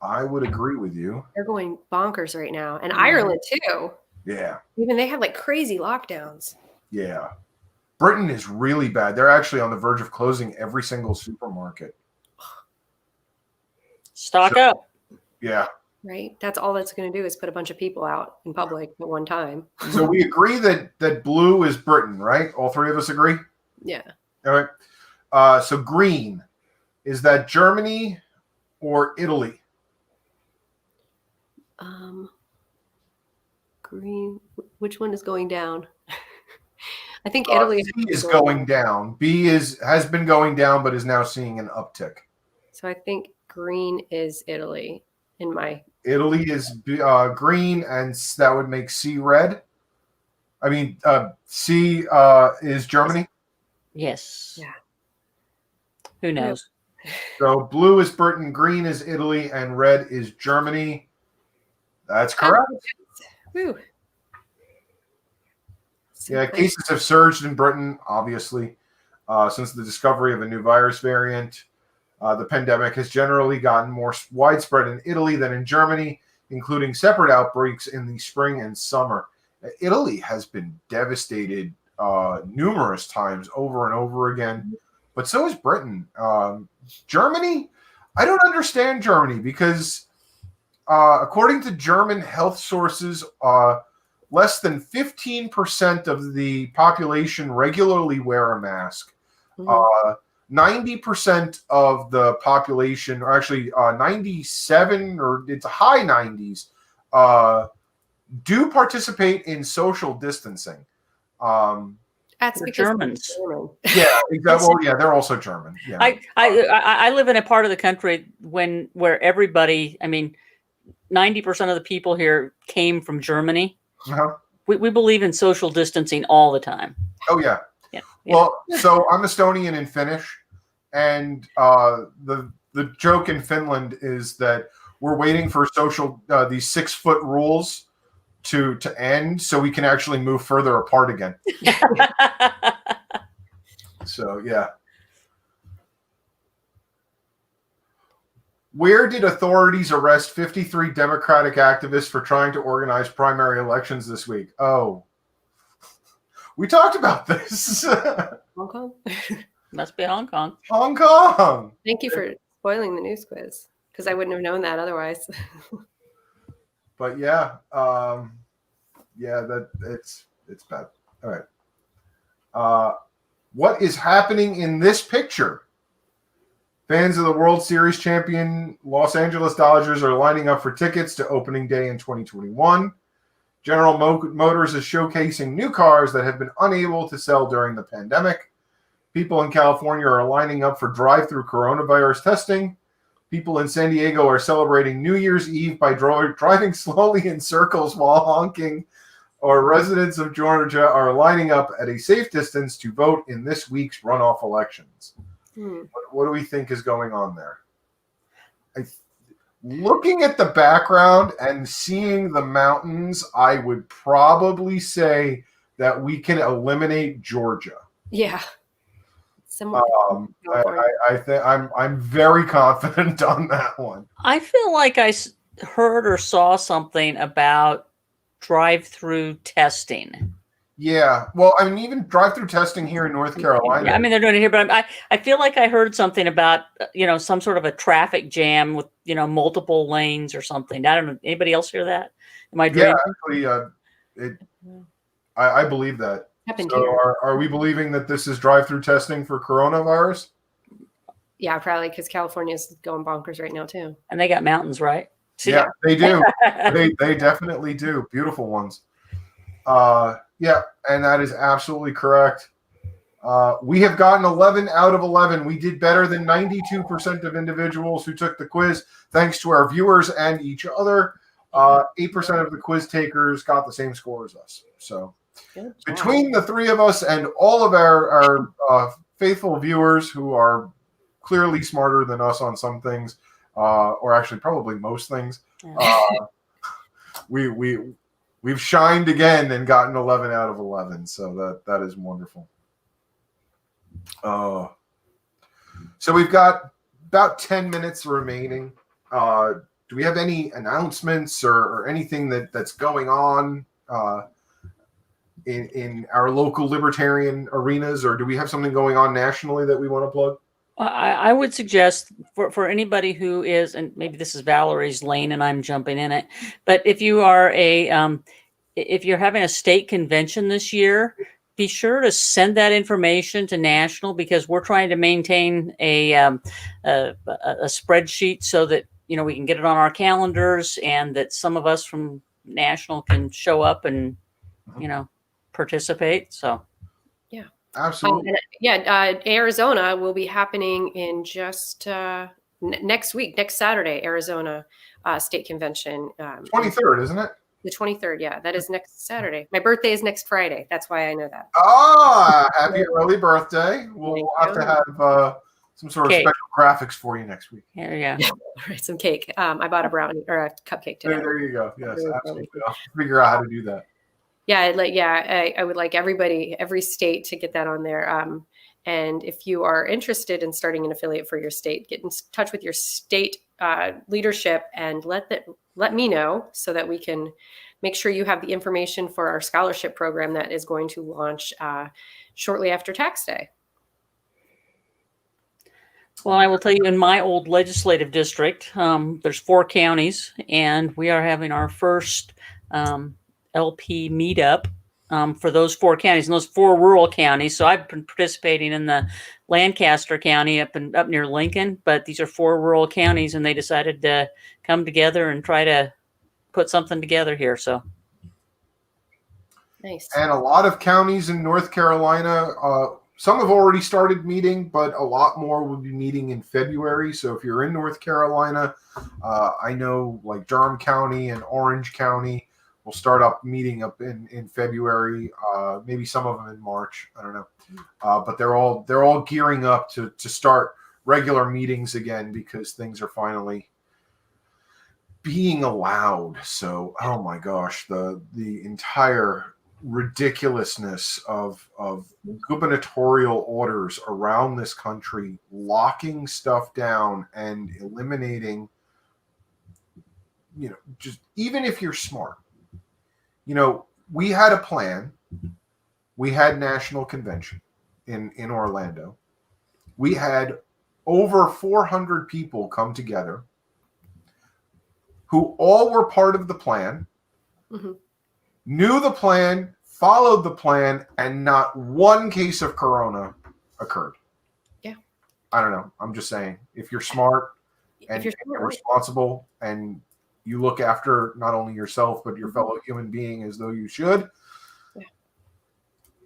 I would agree with you. they're going bonkers right now. And Ireland too. Yeah. Even they have like crazy lockdowns. Yeah. Britain is really bad. They're actually on the verge of closing every single supermarket. Stock up. Yeah. Right? That's all that's going to do is put a bunch of people out in public at one time. So we agree that blue is Britain, right? All 3 of us agree? Yeah. All right. So green, is that Germany or Italy? Green. Which one is going down? I think C Italy is going down. B has been going down, but is now seeing an uptick. So I think green is Italy in my. Italy is green, and that would make C red. I mean, C is Germany. Yes. Yeah. Who knows? So blue is Britain, green is Italy, and red is Germany. That's correct. Woo. Yeah, cases have surged in Britain, obviously, since the discovery of a new virus variant. The pandemic has generally gotten more widespread in Italy than in Germany, including separate outbreaks in the spring and summer. Italy has been devastated numerous times over and over again, but so is Britain. Germany, I don't understand Germany because according to German health sources, less than 15% of the population regularly wear a mask. 90% of the population, or actually 97, or it's a high 90s, do participate in social distancing. That's because Germans. Yeah, exactly. Well, yeah, they're also German. Yeah. I live in a part of the country where everybody, I mean, 90% of the people here came from Germany. Uh-huh. We believe in social distancing all the time. Oh, yeah. Yeah. Well, so I'm Estonian and Finnish, and the joke in Finland is that we're waiting for these 6-foot rules to end so we can actually move further apart again. So, yeah. Where did authorities arrest 53 Democratic activists for trying to organize primary elections this week? Oh, we talked about this. Hong Kong? Must be Hong Kong. Hong Kong. Thank you for spoiling the news quiz. because I wouldn't have known that otherwise. But yeah, that it's bad. All right. What is happening in this picture? Fans of the World Series champion Los Angeles Dodgers are lining up for tickets to opening day in 2021. General Motors is showcasing new cars that have been unable to sell during the pandemic. People in California are lining up for drive-through coronavirus testing. People in San Diego are celebrating New Year's Eve by driving slowly in circles while honking. Or residents of Georgia are lining up at a safe distance to vote in this week's runoff elections. What do we think is going on there? Looking at the background and seeing the mountains, I would probably say that we can eliminate Georgia. Yeah. I think I'm very confident on that one. I feel like I heard or saw something about drive-through testing. Yeah, well, I mean, even drive-through testing here in North Carolina. Yeah, I mean, they're doing it here, but I feel like I heard something about some sort of a traffic jam with multiple lanes or something. I don't know. Anybody else hear that? Am I dreaming? Yeah, actually, I believe that. Happened so here. Are we believing that this is drive-through testing for coronavirus? Yeah, probably because California is going bonkers right now too. And they got mountains, right? Yeah, they do. they definitely do. Beautiful ones. Yeah, and that is absolutely correct. We have gotten 11 out of 11. We did better than 92% of individuals who took the quiz, thanks to our viewers and each other. 8% of the quiz takers got the same score as us. So between the three of us and all of our faithful viewers who are clearly smarter than us on some things, or actually probably most things, we've shined again and gotten 11 out of 11. So that is wonderful. So we've got about 10 minutes remaining. Do we have any announcements or anything that's going on in our local libertarian arenas, or do we have something going on nationally that we want to plug? I would suggest for anybody who is, and maybe this is Valerie's lane and I'm jumping in it, but if you are if you're having a state convention this year, be sure to send that information to national, because we're trying to maintain a spreadsheet so that we can get it on our calendars, and that some of us from national can show up and participate. So yeah, absolutely. Arizona will be happening in just next week, next Saturday. Arizona State Convention, 23rd, isn't it? The 23rd, yeah, that is next Saturday. My birthday is next Friday. That's why I know that. Happy early birthday. We'll have to have some sort of special graphics for you next week. Here we go. All right, some cake. I bought a brownie or a cupcake today. There you go. Yes, absolutely. I'll figure out how to do that. Yeah, I would like every state to get that on there. And if you are interested in starting an affiliate for your state, get in touch with your state leadership and let me know, so that we can make sure you have the information for our scholarship program that is going to launch shortly after tax day. Well, I will tell you, in my old legislative district, there's 4 counties, and we are having our first LP meetup for those 4 counties, and those 4 rural counties. So I've been participating in the Lancaster County up near Lincoln, but these are 4 rural counties, and they decided to come together and try to put something together here. So nice. And a lot of counties in North Carolina, some have already started meeting, but a lot more will be meeting in February. So if you're in North Carolina, I know like Durham County and Orange County will start up meeting up in February, maybe some of them in March. I don't know. But they're all gearing up to start regular meetings again, because things are finally being allowed. So, oh my gosh, the entire ridiculousness of gubernatorial orders around this country, locking stuff down and eliminating, just even if you're smart, we had a plan. We had national convention in Orlando. We had over 400 people come together who all were part of the plan, knew the plan, followed the plan, and not one case of corona occurred. Yeah. I don't know. I'm just saying, if you're smart and you're responsible and you look after not only yourself but your fellow human being as though you should,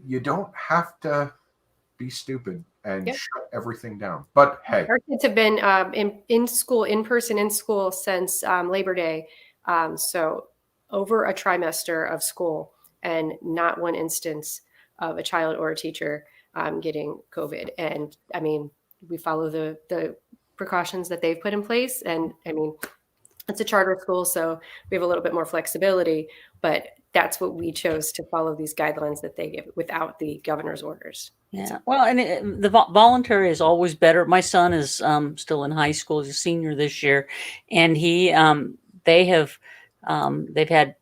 you don't have to be stupid and shut everything down. But hey, our kids have been in school, in person in school since Labor Day. So over a trimester of school, and not one instance of a child or a teacher getting COVID. And I mean, we follow the precautions that they've put in place. And I mean, it's a charter school, so we have a little bit more flexibility, but that's what we chose to follow, these guidelines that they give without the governor's orders. Yeah. Well, and the voluntary is always better. My son is still in high school. He's a senior this year, and they've had,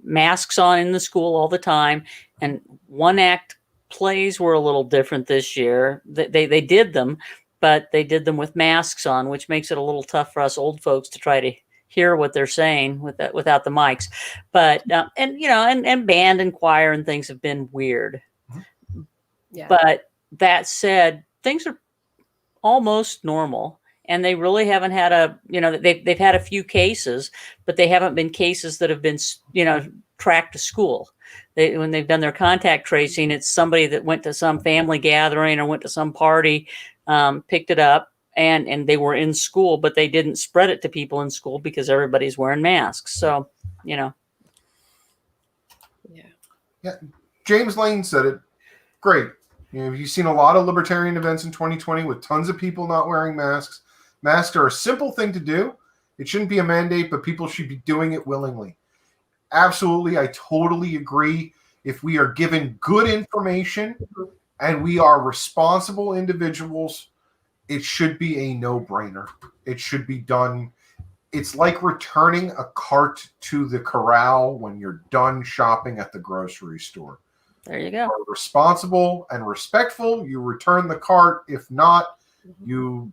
masks on in the school all the time. And one act plays were a little different this year. They did them, but they did them with masks on, which makes it a little tough for us old folks to try to hear what they're saying without the mics. But and band and choir and things have been weird. Yeah. But that said, things are almost normal, and they really haven't had they've had a few cases, but they haven't been cases that have been tracked to school. When they've done their contact tracing, it's somebody that went to some family gathering or went to some party, picked it up, and they were in school, but they didn't spread it to people in school because everybody's wearing masks. So, Yeah. James Lane said it great. You've seen a lot of libertarian events in 2020 with tons of people not wearing masks. Masks are a simple thing to do. It shouldn't be a mandate, but people should be doing it willingly. Absolutely. I totally agree. If we are given good information and we are responsible individuals, it should be a no-brainer. It should be done. It's like returning a cart to the corral when you're done shopping at the grocery store. There you go. You are responsible and respectful. You return the cart. If not, you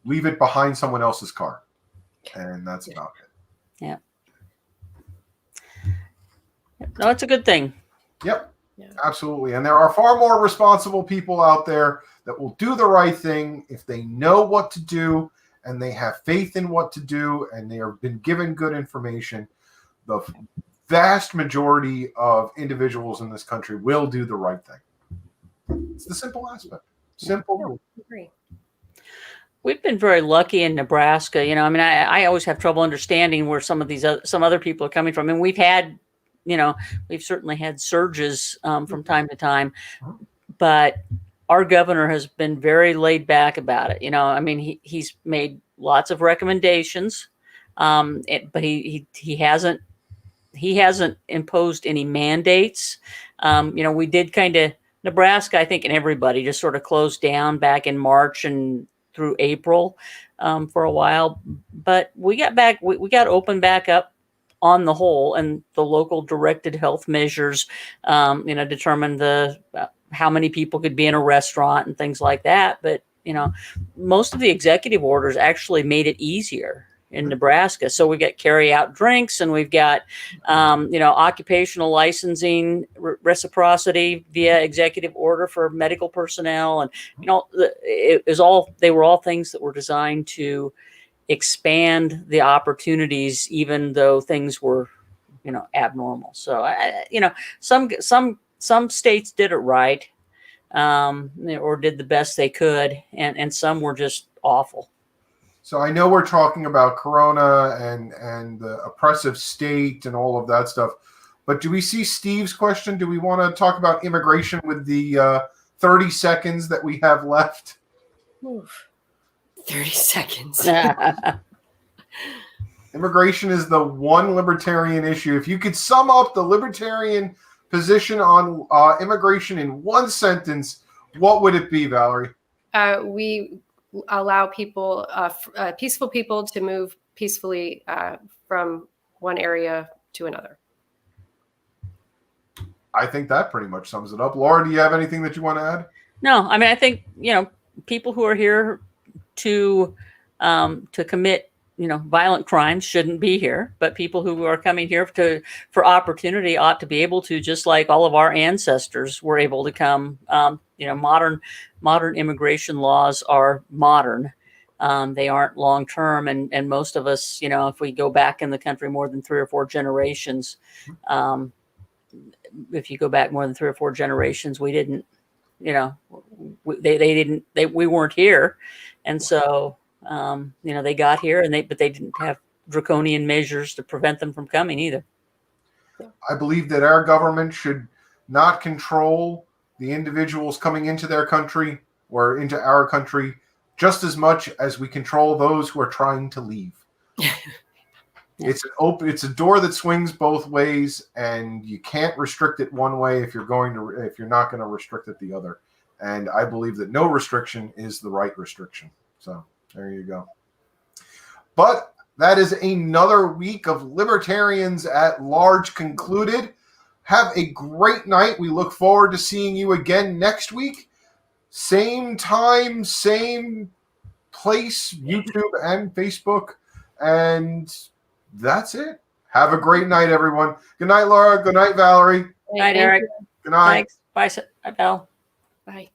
leave it behind someone else's cart. And that's about it. Yeah. No, it's a good thing. Yep. Yeah. Absolutely. And there are far more responsible people out there that will do the right thing if they know what to do and they have faith in what to do and they have been given good information. The vast majority of individuals in this country will do the right thing. It's the simple aspect. Simple. I agree. We've been very lucky in Nebraska. I always have trouble understanding where some other people are coming from. And we've had, we've certainly had surges from time to time, but our governor has been very laid back about it. He's made lots of recommendations, but he hasn't imposed any mandates. We did kind of, Nebraska, I think, and everybody just sort of closed down back in March and through April for a while, but we got open back up on the whole, and the local directed health measures, determined how many people could be in a restaurant and things like that. But, most of the executive orders actually made it easier in Nebraska. So we've got carry out drinks, and we've got, occupational licensing reciprocity via executive order for medical personnel. And, they were all things that were designed to expand the opportunities, even though things were, abnormal. So, some states did it right, or did the best they could. And some were just awful. So I know we're talking about Corona and the oppressive state and all of that stuff, but do we see Steve's question? Do we want to talk about immigration with the 30 seconds that we have left? Oof. 30 seconds. Immigration is the one libertarian issue. If you could sum up the libertarian position on immigration in one sentence, what would it be, Valerie? We allow people, peaceful people, to move peacefully from one area to another. I think that pretty much sums it up. Laura, do you have anything that you want to add? No, I think, people who are here to commit, violent crimes shouldn't be here, but people who are coming here for opportunity ought to be able to, just like all of our ancestors were able to come. Modern immigration laws are modern. They aren't long term, and most of us, if we go back in the country more than 3 or 4 generations, if you go back more than 3 or 4 generations, we didn't, we weren't here, and so they got here, but they didn't have draconian measures to prevent them from coming either. I believe that our government should not control the individuals coming into their country or into our country just as much as we control those who are trying to leave. It's a door that swings both ways, and you can't restrict it one way if you're not going to restrict it the other. And I believe that no restriction is the right restriction. So there you go. But that is another week of Libertarians at Large concluded. Have a great night. We look forward to seeing you again next week. Same time, same place, YouTube and Facebook. And that's it. Have a great night, everyone. Good night, Laura. Good night, Valerie. Good night, Eric. Good night. Thanks. Bye, Val. Bye.